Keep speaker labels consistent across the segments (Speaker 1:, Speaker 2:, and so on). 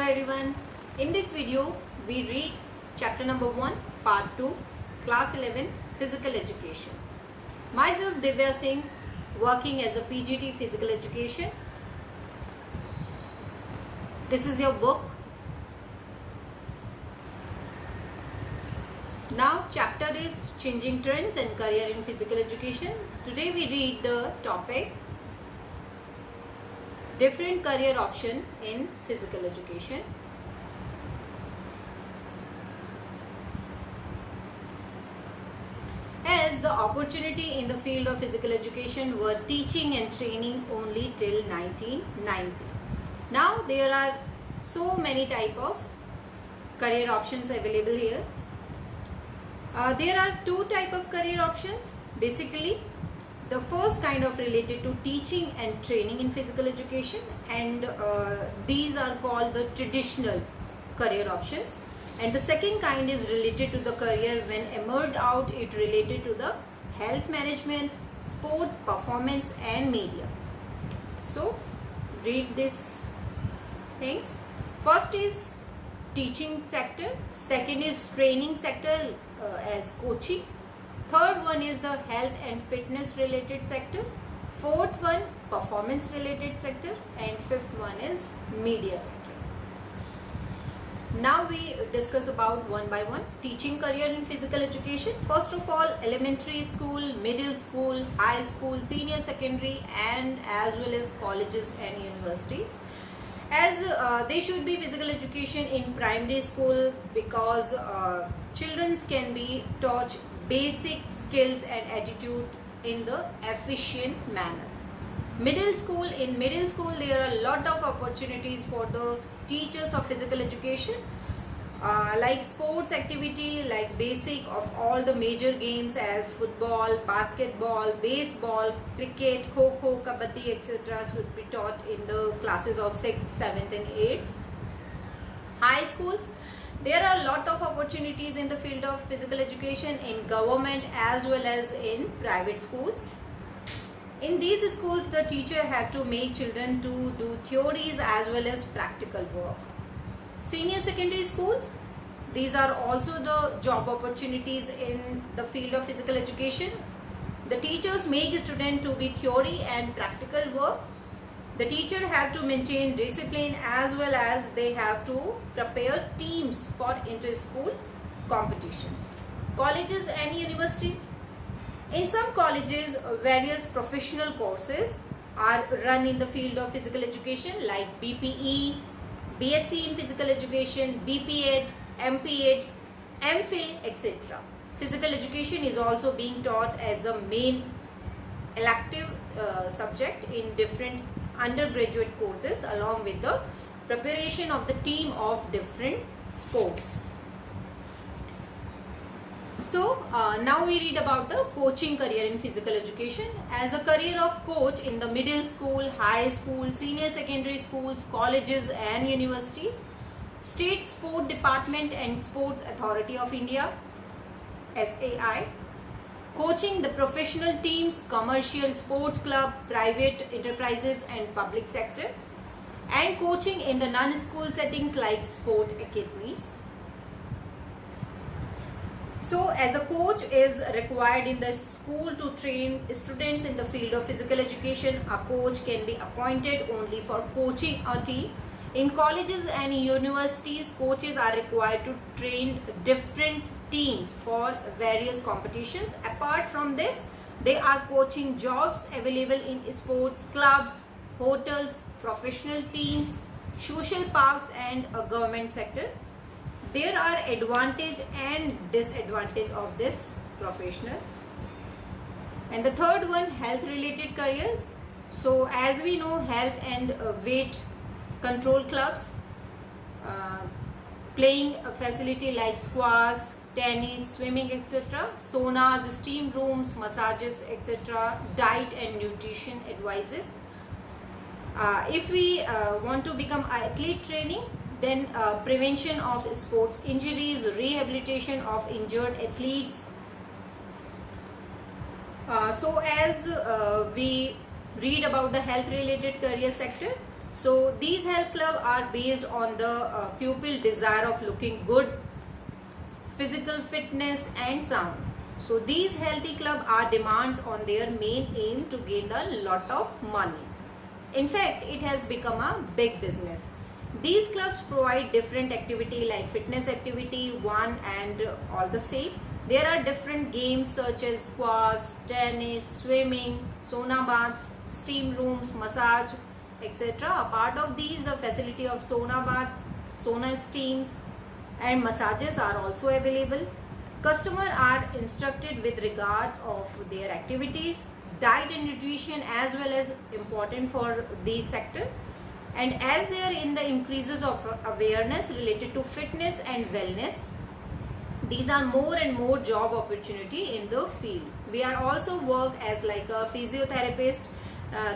Speaker 1: everyone. In this video, we read chapter number 1, part 2, class 11, physical education. Myself Divya Singh, working as a PGT physical education. This is your book. Now chapter is changing trends and career in physical education. Today we read the topic different career option in physical education. As the opportunity in the field of physical education were teaching and training only till 1990. Now there are so many type of career options available here. There are two type of career options. Basically, the first kind of related to teaching and training in physical education, and these are called the traditional career options. And the second kind is related to the career when emerged out, it related to the health management, sport, performance and media. So read these things. First is teaching sector, second is training sector as coaching, third one is the health and fitness related sector, fourth one performance related sector, and fifth one is media sector. Now we discuss about one by one. Teaching career in physical education. First of all, elementary school, middle school, high school, senior secondary, and as well as colleges and universities. As they should be physical education in primary school, because children can be taught basic skills and attitude in the efficient manner. Middle school, in middle school there are a lot of opportunities for the teachers of physical education, like sports activity, like basic of all the major games as football, basketball, baseball, cricket, kho-kho, kabaddi, etc. should be taught in the classes of 6th, 7th and 8th. High schools, there are a lot of opportunities in the field of physical education in government as well as in private schools. In these schools, the teacher have to make children to do theories as well as practical work. Senior secondary schools, these are also the job opportunities in the field of physical education. The teachers make students to be theory and practical work. The teacher have to maintain discipline as well as they have to prepare teams for inter-school competitions. Colleges and universities. In some colleges, various professional courses are run in the field of physical education like BPE, BSc in physical education, BP.Ed, MP.Ed, MPhil, etc. Physical education is also being taught as the main elective subject in different undergraduate courses, along with the preparation of the team of different sports. So now we read about the coaching career in physical education. As a career of coach in the middle school, high school, senior secondary schools, colleges and universities, State Sport Department and Sports Authority of India, SAI, coaching the professional teams, commercial sports club, private enterprises and public sectors, and coaching in the non-school settings like sport academies. So as a coach is required in the school to train students in the field of physical education, a coach can be appointed only for coaching a team. In colleges and universities, coaches are required to train different teams for various competitions. Apart from this, they are coaching jobs available in sports clubs, hotels, professional teams, social parks and a government sector. There are advantage and disadvantage of this professionals. And the third one, health related career. So as we know, health and weight control clubs, playing a facility like squash, tennis, swimming, etc., saunas, steam rooms, massages, etc., diet and nutrition advices. If we want to become athlete training, then prevention of sports injuries, rehabilitation of injured athletes. So as we read about the health related career sector, So these health clubs are based on the pupil desire of looking good, physical fitness and sound. So these healthy clubs are demands on their main aim to gain a lot of money. In fact, it has become a big business. These clubs provide different activity like fitness activity, one and all the same. There are different games such as squash, tennis, swimming, sauna baths, steam rooms, massage, etc. A part of these, the facility of sauna baths, sauna steams and massages are also available. Customers are instructed with regards of their activities, diet and nutrition as well as important for these sector. And as there in the increases of awareness related to fitness and wellness, these are more and more job opportunity in the field. We are also work as like a physiotherapist.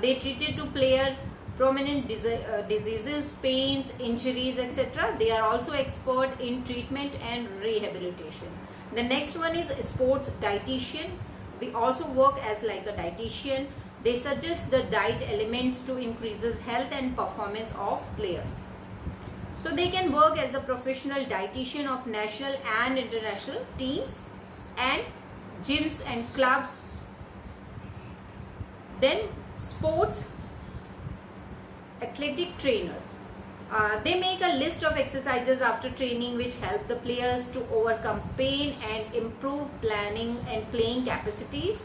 Speaker 1: They treated to player prominent diseases, pains, injuries, etc. They are also expert in treatment and rehabilitation. The next one is sports dietitian. We also work as like a dietitian. They suggest the diet elements to increases health and performance of players. So they can work as the professional dietitian of national and international teams and gyms and clubs. Then sports athletic trainers. They make a list of exercises after training which help the players to overcome pain and improve planning and playing capacities.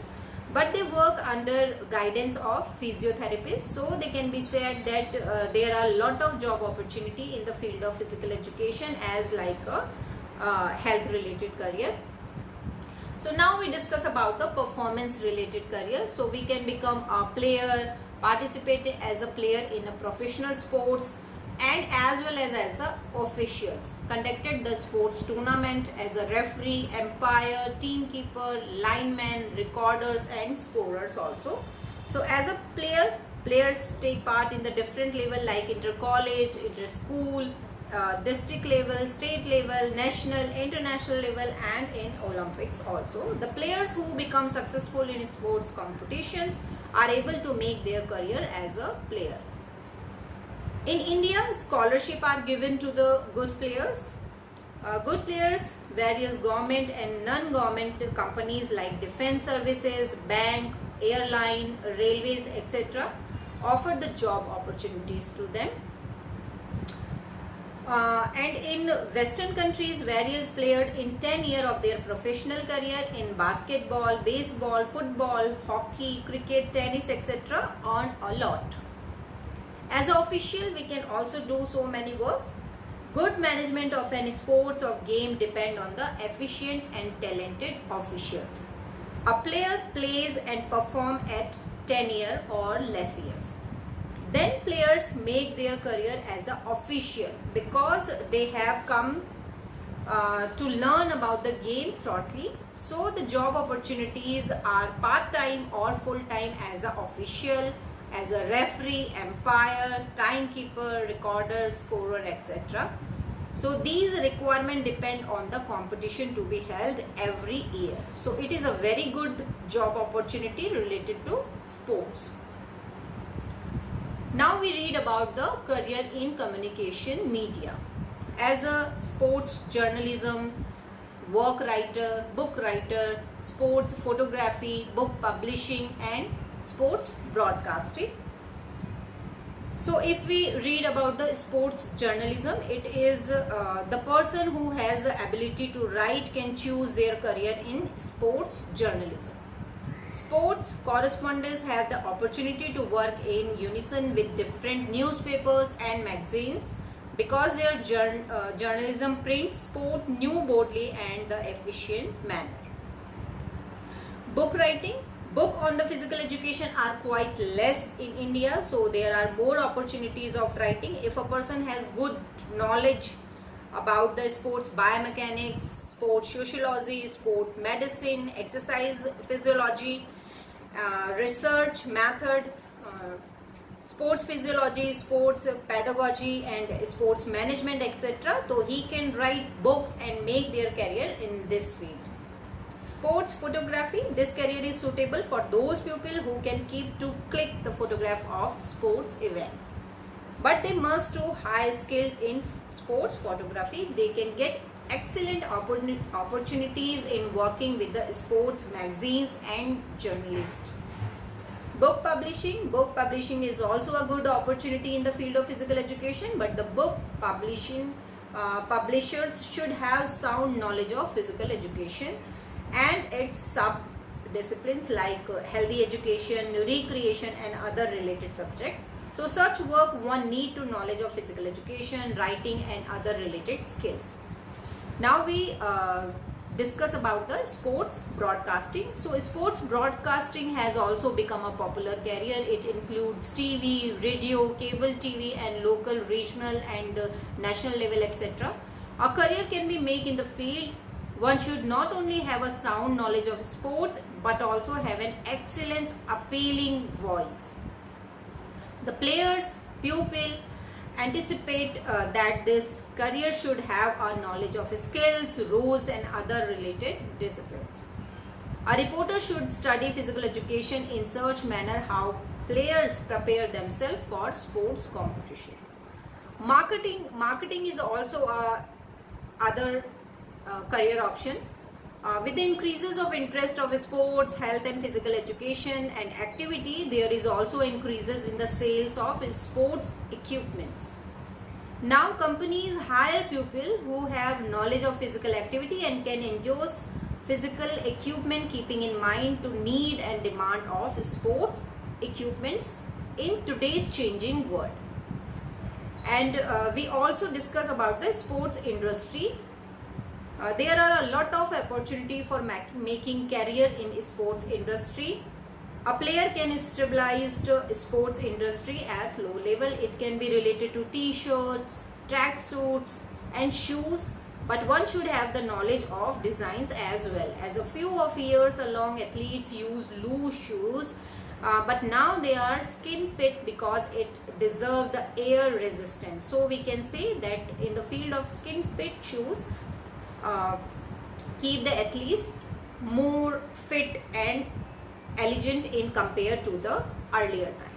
Speaker 1: But they work under guidance of physiotherapists, so they can be said that there are a lot of job opportunity in the field of physical education as like a health related career. So now we discuss about the performance related career. So we can become a player, participate as a player in a professional sports and as well as a officials, conducted the sports tournament as a referee, umpire, team keeper, lineman, recorders and scorers also. So as a player, players take part in the different level like inter-college, inter-school, district level, state level, national, international level and in Olympics also. The players who become successful in sports competitions are able to make their career as a player. In India, scholarship are given to the good players. Various government and non-government companies like defense services, bank, airline, railways, etc. offer the job opportunities to them. And in Western countries, various players in 10 years of their professional career in basketball, baseball, football, hockey, cricket, tennis, etc. earn a lot. As an official, we can also do so many works. Good management of any sports or game depend on the efficient and talented officials. A player plays and perform at 10 years or less years. Then players make their career as an official because they have come to learn about the game thoroughly. So the job opportunities are part-time or full-time as an official, as a referee, umpire, timekeeper, recorder, scorer, etc. So these requirements depend on the competition to be held every year. So it is a very good job opportunity related to sports. Now we read about the career in communication media. As a sports journalism, work writer, book writer, sports photography, book publishing and sports broadcasting. So if we read about the sports journalism, it is the person who has the ability to write can choose their career in sports journalism. Sports correspondents have the opportunity to work in unison with different newspapers and magazines because their journalism prints sport new boldly and the efficient manner. Book writing. Book on the physical education are quite less in India, so there are more opportunities of writing. If a person has good knowledge about the sports biomechanics, sports sociology, sport medicine, exercise physiology, research method, sports physiology, sports pedagogy and sports management, etc. So he can write books and make their career in this field. Sports photography. This career is suitable for those people who can keep to click the photograph of sports events. but they must be high skilled in sports photography. They can get excellent opportunities in working with the sports magazines and journalists. Book publishing is also a good opportunity in the field of physical education, but the book publishing publishers should have sound knowledge of physical education and its sub disciplines like healthy education, recreation and other related subjects. So such work one need to knowledge of physical education, writing and other related skills. Now we discuss about the sports broadcasting. So sports broadcasting has also become a popular career. It includes TV, radio, cable TV and local, regional and national level, etc. A career can be made in the field. One should not only have a sound knowledge of sports but also have an excellent appealing voice. The players, pupil anticipate that this career should have a knowledge of skills, rules and other related disciplines. A reporter should study physical education in such manner how players prepare themselves for sports competition. Marketing is also a other career option. With the increases of interest of sports, health and physical education and activity, there is also increases in the sales of sports equipments. Now companies hire people who have knowledge of physical activity and can endorse physical equipment keeping in mind to need and demand of sports equipments in today's changing world. And we also discuss about the sports industry. There are a lot of opportunity for making career in sports industry. A player can establish sports industry at low level. It can be related to t-shirts, track suits and shoes, but one should have the knowledge of designs as well. As a few of years along, athletes use loose shoes, but now they are skin fit because it deserve the air resistance. So we can say that in the field of skin fit shoes, keep the athletes more fit and elegant in compared to the earlier time.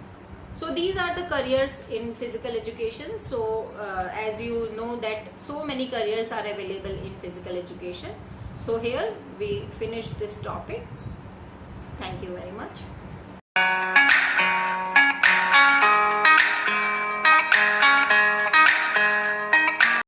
Speaker 1: So these are the careers in physical education. So as you know that so many careers are available in physical education. So here we finish this topic. Thank you very much.